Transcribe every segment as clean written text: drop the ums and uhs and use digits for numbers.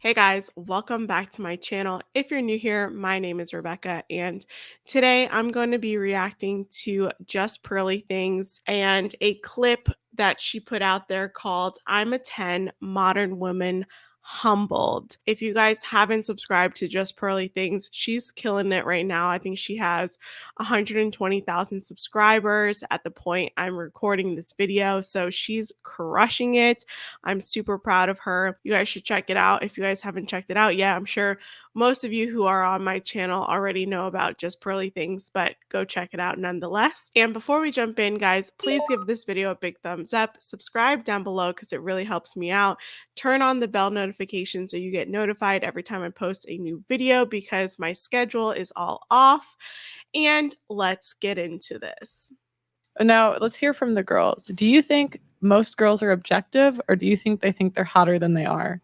Hey guys, welcome back to my channel. If you're new here, my name is Rebecca, and today I'm going to be reacting to Just Pearly Things and a clip that she put out there called I'm a 10 Modern Woman Humbled. If you guys haven't subscribed to Just Pearly Things, she's killing it right now. I think she has 120,000 subscribers at the point I'm recording this video, so she's crushing it. I'm super proud of her. You guys should check it out if you guys haven't checked it out yet. I'm sure most of you who are on my channel already know about Just Pearly Things, but go check it out nonetheless. And before we jump in, guys, please give this video a big thumbs up. Subscribe down below because it really helps me out. Turn on the bell notification so you get notified every time I post a new video because my schedule is all off. And let's get into this. Now, let's hear from the girls. Do you think most girls are objective, or do you think they think they're hotter than they are?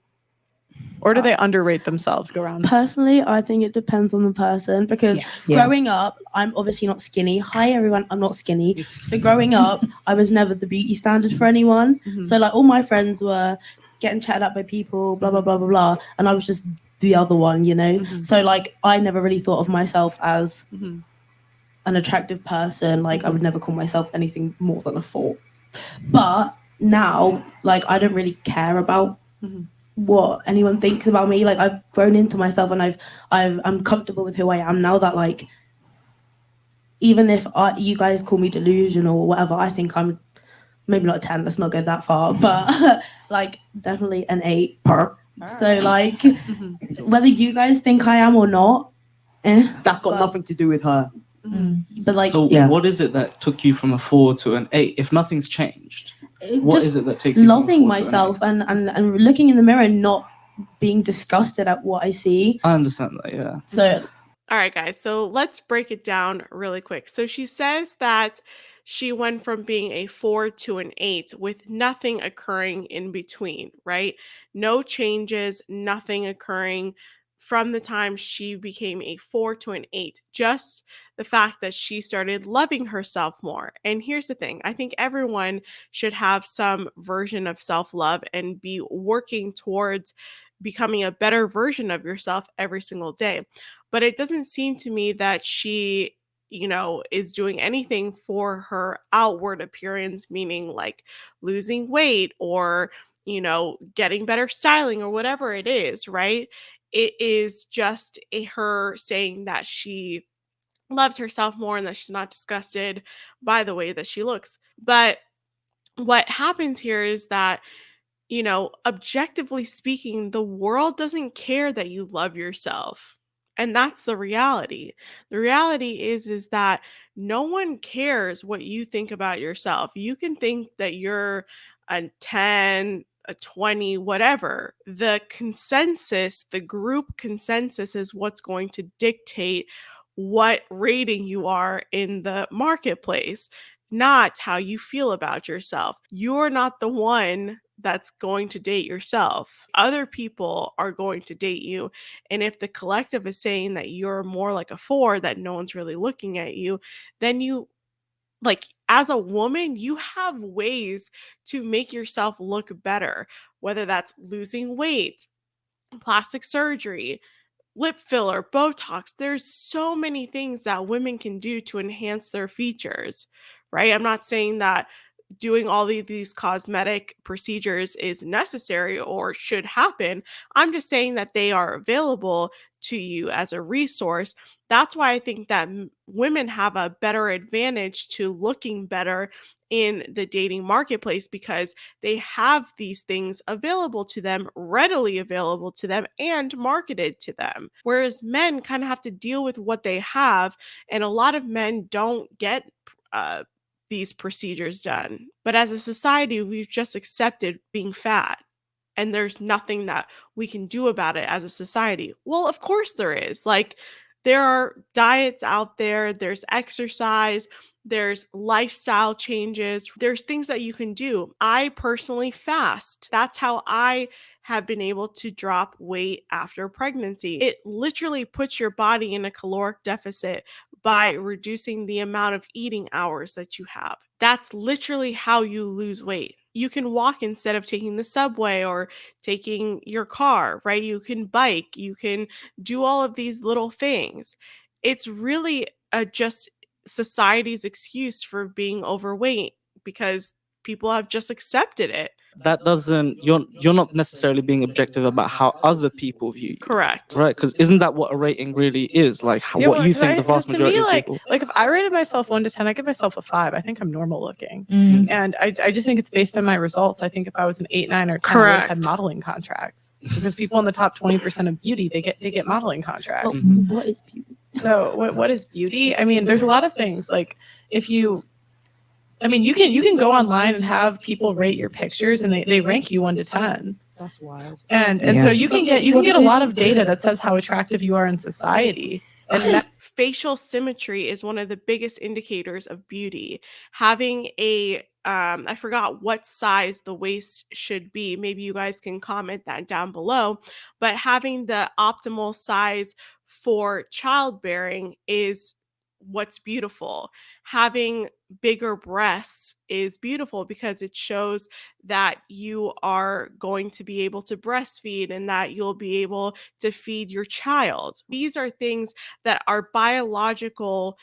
Or do they underrate themselves? Go around. Personally, I think it depends on the person because growing up, I'm obviously not skinny. Hi, everyone. I'm not skinny. So growing up, I was never the beauty standard for anyone. So like all my friends were getting chatted up by people, blah, blah, blah, blah, blah. And I was just the other one, you know? So like I never really thought of myself as an attractive person. Like I would never call myself anything more than a 4. But now, like I don't really care about what anyone thinks about me. Like I've grown into myself and I'm comfortable with who I am now, that like even if you guys call me delusional or whatever, I think I'm maybe not a 10, let's not go that far, but like definitely an 8 per. So like whether you guys think I am or not, that's got nothing to do with her. But like, so what is it that took you from a 4 to an 8 if nothing's changed? What is it that takes you loving from a 4 myself and looking in the mirror and not being disgusted at what I see? I understand that, yeah. So all right, guys, so let's break it down really quick. So she says that she went from being a 4 to an 8 with nothing occurring in between, right? No changes, nothing occurring from the time she became a 4 to an 8. Just the fact that she started loving herself more. And here's the thing, I think everyone should have some version of self-love and be working towards becoming a better version of yourself every single day. But it doesn't seem to me that she, is doing anything for her outward appearance, meaning like losing weight or, getting better styling or whatever it is, right? It is just her saying that she loves herself more and that she's not disgusted by the way that she looks. But what happens here is that objectively speaking, the world doesn't care that you love yourself. And that's the reality. The reality is that no one cares what you think about yourself. You can think that you're a 10, a 20, whatever. The consensus, the group consensus is what's going to dictate what rating you are in the marketplace, not how you feel about yourself. You're not the one that's going to date yourself. Other people are going to date you. And if the collective is saying that you're more like a 4, that no one's really looking at you, then you, like, as a woman, you have ways to make yourself look better, whether that's losing weight, plastic surgery, lip filler, Botox. There's so many things that women can do to enhance their features, right? I'm not saying that doing all these cosmetic procedures is necessary or should happen. I'm just saying that they are available to you as a resource. That's why I think that women have a better advantage to looking better in the dating marketplace because they have these things available to them, readily available to them, and marketed to them. Whereas men kind of have to deal with what they have, and a lot of men don't get these procedures done. But as a society, we've just accepted being fat, and there's nothing that we can do about it as a society. Well, of course there is. Like, there are diets out there, there's exercise, there's lifestyle changes, there's things that you can do. I personally fast. That's how I have been able to drop weight after pregnancy. It literally puts your body in a caloric deficit by reducing the amount of eating hours that you have. That's literally how you lose weight. you can walk instead of taking the subway or taking your car, right? You can bike, you can do all of these little things. It's really just society's excuse for being overweight because people have just accepted it. That doesn't, you're not necessarily being objective about how other people view you. Correct. Right? Because isn't that what a rating really is? Like Yeah, what well, you 'cause think the vast to majority me, of like, people. if I rated myself 1 to 10, I give myself a 5. I think I'm normal looking. Mm. And I just think it's based on my results. I think if I was an 8, 9, or 10, I would have had Correct. modeling contracts because people in the top 20% of beauty, they get modeling contracts. What is beauty? So what is beauty? I mean, there's a lot of things. Like if you, I mean, you can go online and have people rate your pictures and they rank you 1 to 10. That's wild. And Yeah. so you can get a lot of data that says how attractive you are in society. And that, Facial symmetry is one of the biggest indicators of beauty. Having a I forgot what size the waist should be. Maybe you guys can comment that down below. But having the optimal size for childbearing is what's beautiful. Having bigger breasts is beautiful because it shows that you are going to be able to breastfeed and that you'll be able to feed your child. These are things that are biological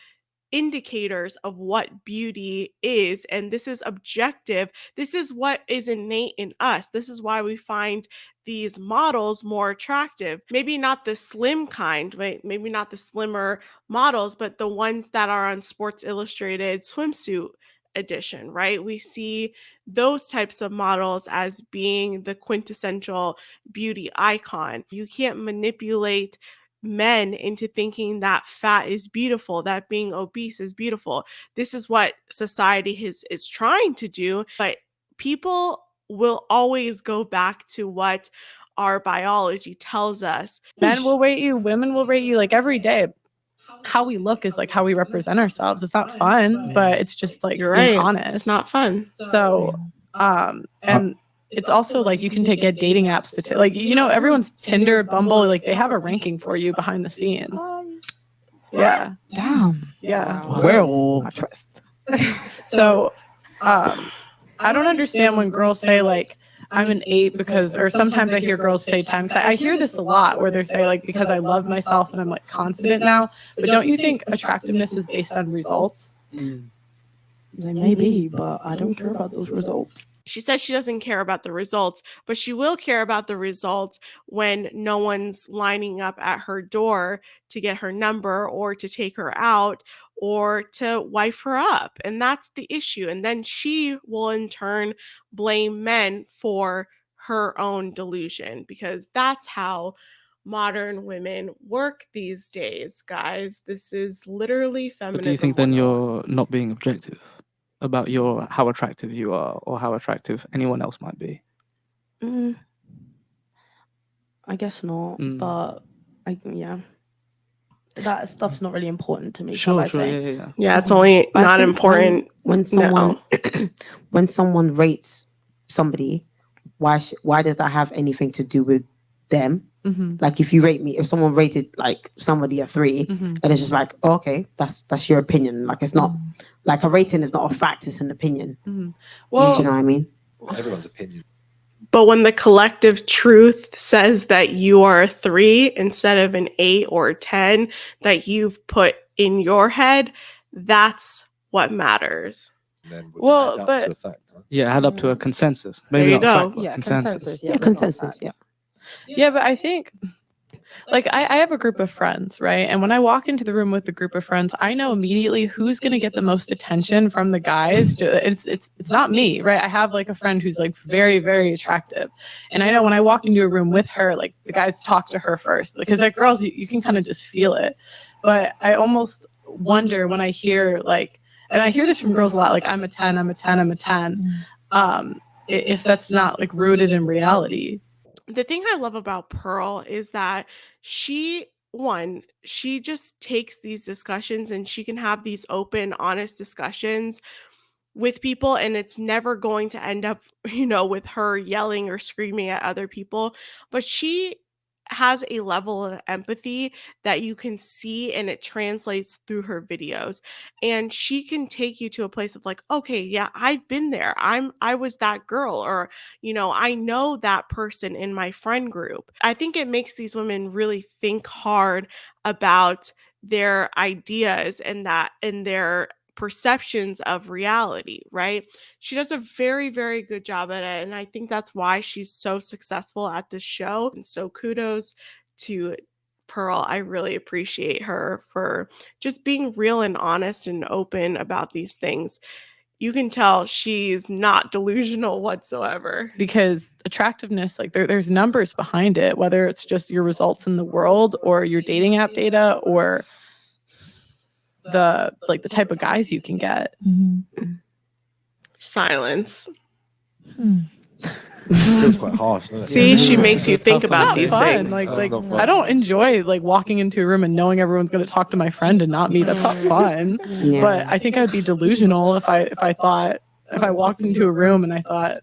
indicators of what beauty is, and this is objective. This is what is innate in us. This is why we find these models more attractive. Maybe not the slim kind, right? Maybe not the slimmer models, but the ones that are on Sports Illustrated swimsuit edition, right? We see those types of models as being the quintessential beauty icon. You can't manipulate men into thinking that fat is beautiful, that being obese is beautiful. This is what society is trying to do, but people will always go back to what our biology tells us. men will rate you, women will rate you like every day. How we look is like how we represent ourselves. It's not fun, but it's just like You're being right. honest. It's not fun. So, and it's also like you can get dating apps to like, you know, everyone's Tinder, Bumble, like they have a ranking for you behind the scenes. Yeah. Damn. Yeah. Well, I trust. So, I don't understand when girls say like, I'm an 8 because, or sometimes I hear girls say 10. I hear this a lot where they say like, because I love myself and I'm like confident now. But don't you think attractiveness is based on results? They may be, but I don't care about those results. She says she doesn't care about the results, but she will care about the results when no one's lining up at her door to get her number or to take her out or to wife her up. And that's the issue. And then she will in turn blame men for her own delusion because that's how modern women work these days, guys. This is literally feminism. But do you think then 101. you're not being objective about how attractive you are or how attractive anyone else might be? I guess not, but yeah. That stuff's not really important to me. Sure, yeah. Yeah, it's only I not think important. when someone when someone rates somebody, why does that have anything to do with them? Like if you rate me, if someone rated like somebody a 3, and it's just like, oh, okay, that's your opinion. Like it's not like a rating is not a fact; it's an opinion. Well, Do you know what I mean? Well, everyone's opinion. But when the collective truth says that you are a 3 instead of an 8 or a 10 that you've put in your head, that's what matters. And then we Well, add up but- to a fact, huh? Yeah, add up to a consensus. Maybe There you not a go. fact, but Yeah, consensus. Yeah, consensus. Yeah. Yeah, but I think like I have a group of friends, right? And when I walk into the room with a group of friends, I know immediately who's going to get the most attention from the guys. It's not me, right? I have like a friend who's like very, very attractive. And I know when I walk into a room with her, like the guys talk to her first because like girls, you can kind of just feel it. But I almost wonder when I hear like, and I hear this from girls a lot, like I'm a 10, I'm a 10, I'm a 10. If that's not like rooted in reality. The thing I love about Pearl is that she just takes these discussions and she can have these open, honest discussions with people, and it's never going to end up, with her yelling or screaming at other people. But she has a level of empathy that you can see, and it translates through her videos. And she can take you to a place of like, okay, yeah, I've been there. I was that girl, or I know that person in my friend group. I think it makes these women really think hard about their ideas and their perceptions of reality, right? She does a very, very good job at it. And I think that's why she's so successful at this show. And so kudos to Pearl. I really appreciate her for just being real and honest and open about these things. You can tell she's not delusional whatsoever. Because attractiveness, like there's numbers behind it, whether it's just your results in the world or your dating app data or the type of guys you can get. Silence. Feels quite harsh, doesn't it? See, she makes you think about these Fun. things. Like not fun. I don't enjoy like walking into a room and knowing everyone's going to talk to my friend and not me. That's not fun. Yeah. But I think I'd be delusional if I walked into a room and I thought,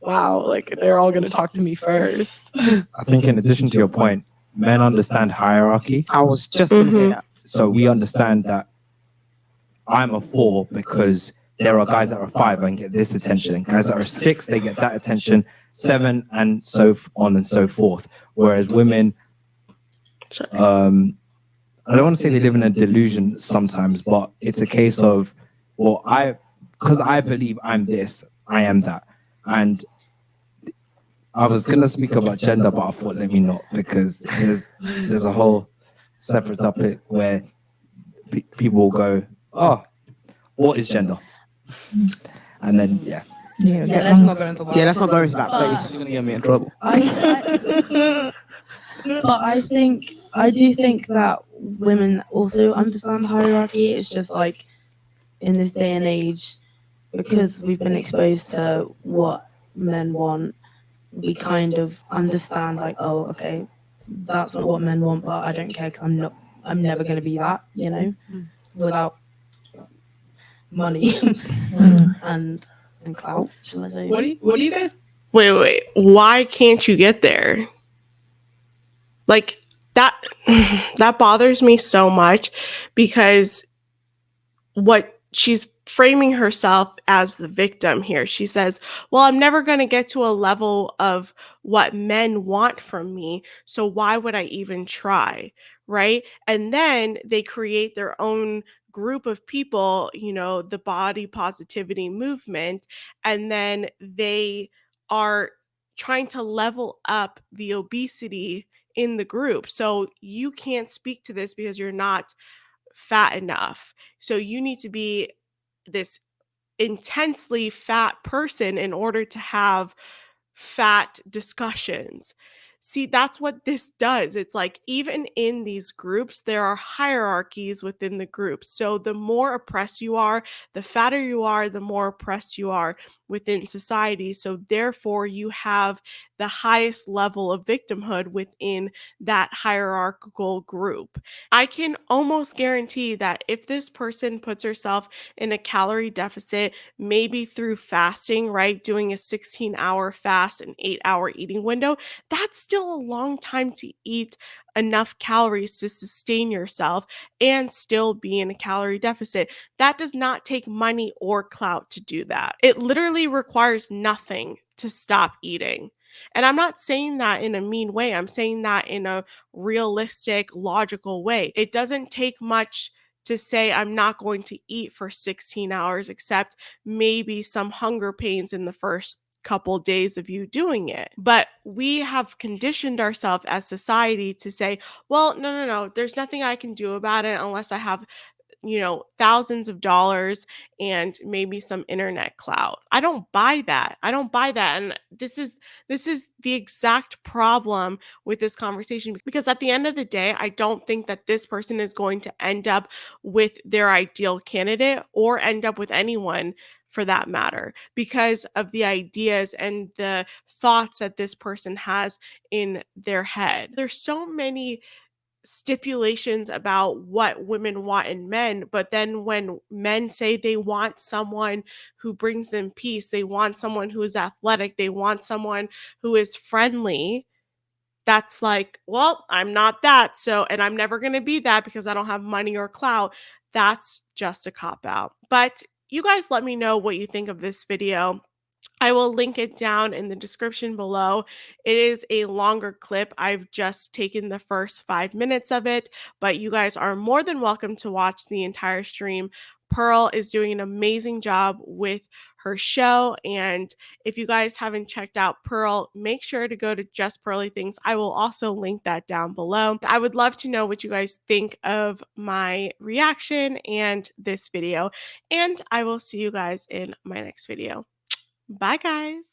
wow, like they're all going to talk to me first. I think in addition to your point, men understand hierarchy. I was just going to say that. So we understand that I'm a 4 because there are guys that are 5 and get this attention, and guys that are 6, they get that attention, 7, and so on and so forth. Whereas women, I don't want to say they live in a delusion sometimes, but it's a case of, well, because I believe I'm this, I am that. And I was going to speak about gender, but I thought, let me not, because there's a whole separate topic where people will go, oh, what is gender? And then, Yeah, let's not go into that. Yeah, let's not go into that, But- please. You're gonna get me in trouble. But I do think that women also understand hierarchy. It's just like in this day and age, because we've been exposed to what men want, we kind of understand like, oh, okay, that's not what men want, but I don't care because I'm never going to be that, without money and clout, shall I say? What do you guys? Wait. Why can't you get there? Like that bothers me so much, because what she's framing herself as the victim here. She says, well, I'm never going to get to a level of what men want from me, so why would I even try? Right? And then they create their own group of people, the body positivity movement, and then they are trying to level up the obesity in the group. So you can't speak to this because you're not fat enough. So you need to be this intensely fat person in order to have fat discussions. See, that's what this does. It's like even in these groups, there are hierarchies within the groups. So the more oppressed you are, the fatter you are, the more oppressed you are within society. So therefore, you have the highest level of victimhood within that hierarchical group. I can almost guarantee that if this person puts herself in a calorie deficit, maybe through fasting, right, doing a 16-hour fast, an 8-hour eating window, that's still a long time to eat enough calories to sustain yourself and still be in a calorie deficit. That does not take money or clout to do that. It literally requires nothing to stop eating. And I'm not saying that in a mean way. I'm saying that in a realistic, logical way. It doesn't take much to say I'm not going to eat for 16 hours, except maybe some hunger pains in the first couple days of you doing it. But we have conditioned ourselves as society to say, well, no, there's nothing I can do about it unless I have thousands of dollars and maybe some internet clout. I don't buy that. And this is the exact problem with this conversation, because at the end of the day, I don't think that this person is going to end up with their ideal candidate or end up with anyone for that matter, because of the ideas and the thoughts that this person has in their head. There's so many stipulations about what women want in men, but then when men say they want someone who brings them peace, they want someone who is athletic, they want someone who is friendly, that's like, well, I'm not that. So, and I'm never going to be that because I don't have money or clout. That's just a cop out. But you guys let me know what you think of this video. I will link it down in the description below. It is a longer clip. I've just taken the first 5 minutes of it, but you guys are more than welcome to watch the entire stream. Pearl is doing an amazing job with her show. And if you guys haven't checked out Pearl, make sure to go to Just Pearly Things. I will also link that down below. I would love to know what you guys think of my reaction and this video. And I will see you guys in my next video. Bye, guys.